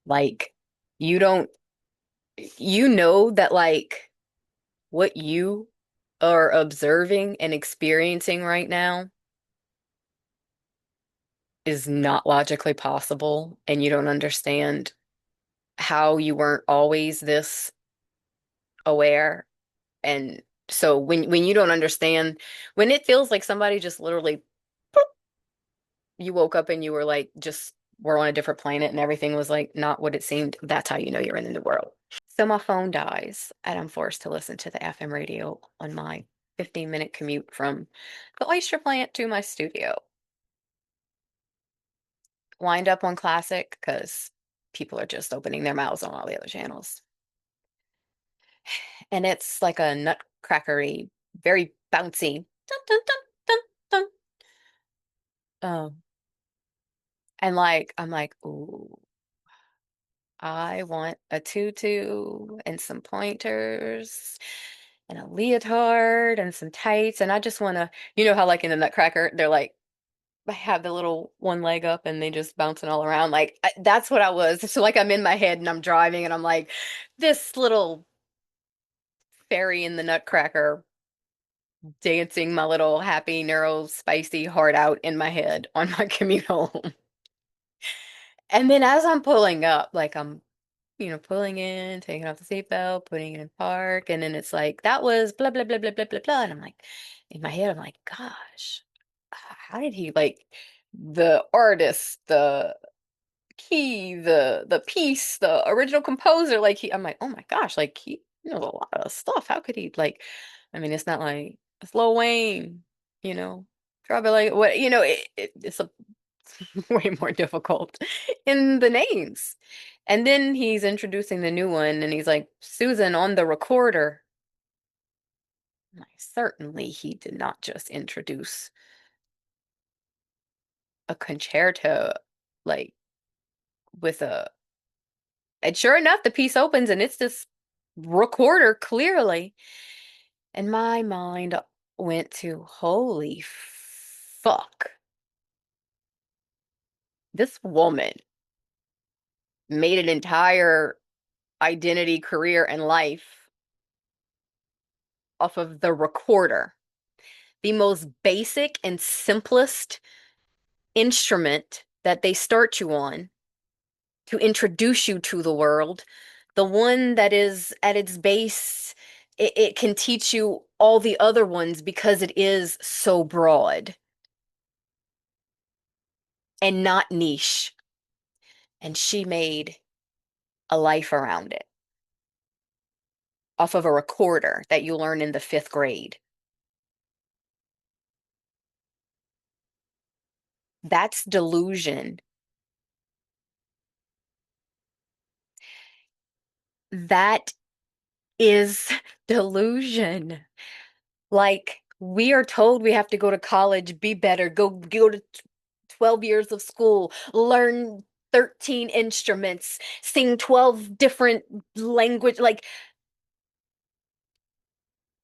Like, you don't, you know that like what you are observing and experiencing right now is not logically possible, and you don't understand how you weren't always this aware. And so when you don't understand, when it feels like somebody just literally, you woke up and you were like, just we're on a different planet and everything was like not what it seemed, that's how you know you're in the new world. So my phone dies and I'm forced to listen to the FM radio on my 15-minute commute from the oyster plant to my studio. Wind up on classic because people are just opening their mouths on all the other channels. And it's like a nutcrackery, very bouncy. Dun, dun, dun, dun, dun. Um, and like I'm like, ooh, I want a tutu and some pointers and a leotard and some tights. And I just want to, you know how like in the Nutcracker, they're like, have the little one leg up and they just bouncing all around. Like that's what I was. So like I'm in my head and I'm driving and I'm like, this little fairy in the Nutcracker dancing my little happy neuro spicy heart out in my head on my commute home. And then as I'm pulling up, like I'm pulling in, taking off the seatbelt, putting it in park, and then it's like that was blah blah blah blah blah blah blah, and I'm like, in my head, I'm like, gosh, how did he like the artist, the key, the piece, the original composer, like I'm like, oh my gosh, like he knows a lot of stuff. How could he like? I mean, it's not like it's Lil Wayne, you know, probably like what it's a way more difficult in the names. And then he's introducing the new one and he's like, Susan on the recorder. Like, certainly he did not just introduce a concerto like with a and sure enough the piece opens and it's this recorder clearly. And my mind went to holy fuck. This woman made an entire identity, career, and life off of the recorder, the most basic and simplest instrument that they start you on to introduce you to the world, the one that is at its base, it can teach you all the other ones because it is so broad and not niche. And she made a life around it off of a recorder that you learn in the fifth grade. That's delusion. That is delusion. Like we are told we have to go to college, be better, go to 12 years of school, learn 13 instruments, sing 12 different language. Like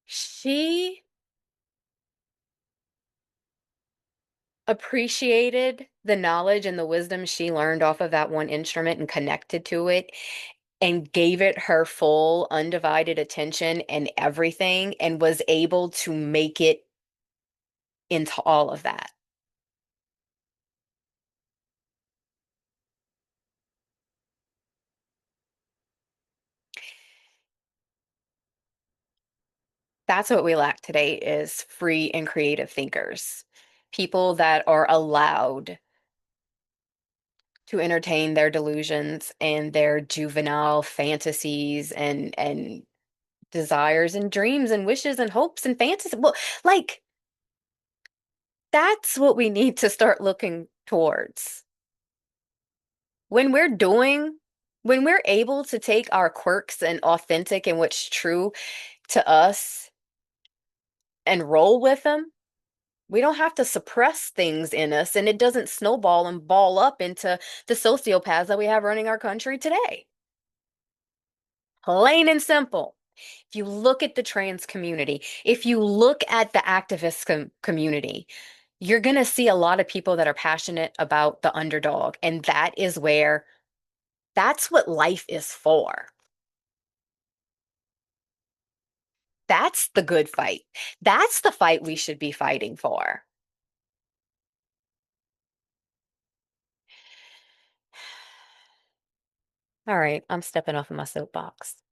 she appreciated the knowledge and the wisdom she learned off of that one instrument and connected to it and gave it her full undivided attention and everything and was able to make it into all of that. That's what we lack today is free and creative thinkers. People that are allowed to entertain their delusions and their juvenile fantasies and desires and dreams and wishes and hopes and fantasies. Well, like that's what we need to start looking towards. When we're doing, when we're able to take our quirks and authentic and what's true to us and roll with them, we don't have to suppress things in us and it doesn't snowball and ball up into the sociopaths that we have running our country today. Plain and simple. If you look at the trans community, if you look at the activist community, you're going to see a lot of people that are passionate about the underdog. And that is where That's what life is for. That's the good fight. That's the fight we should be fighting for. All right, I'm stepping off of my soapbox.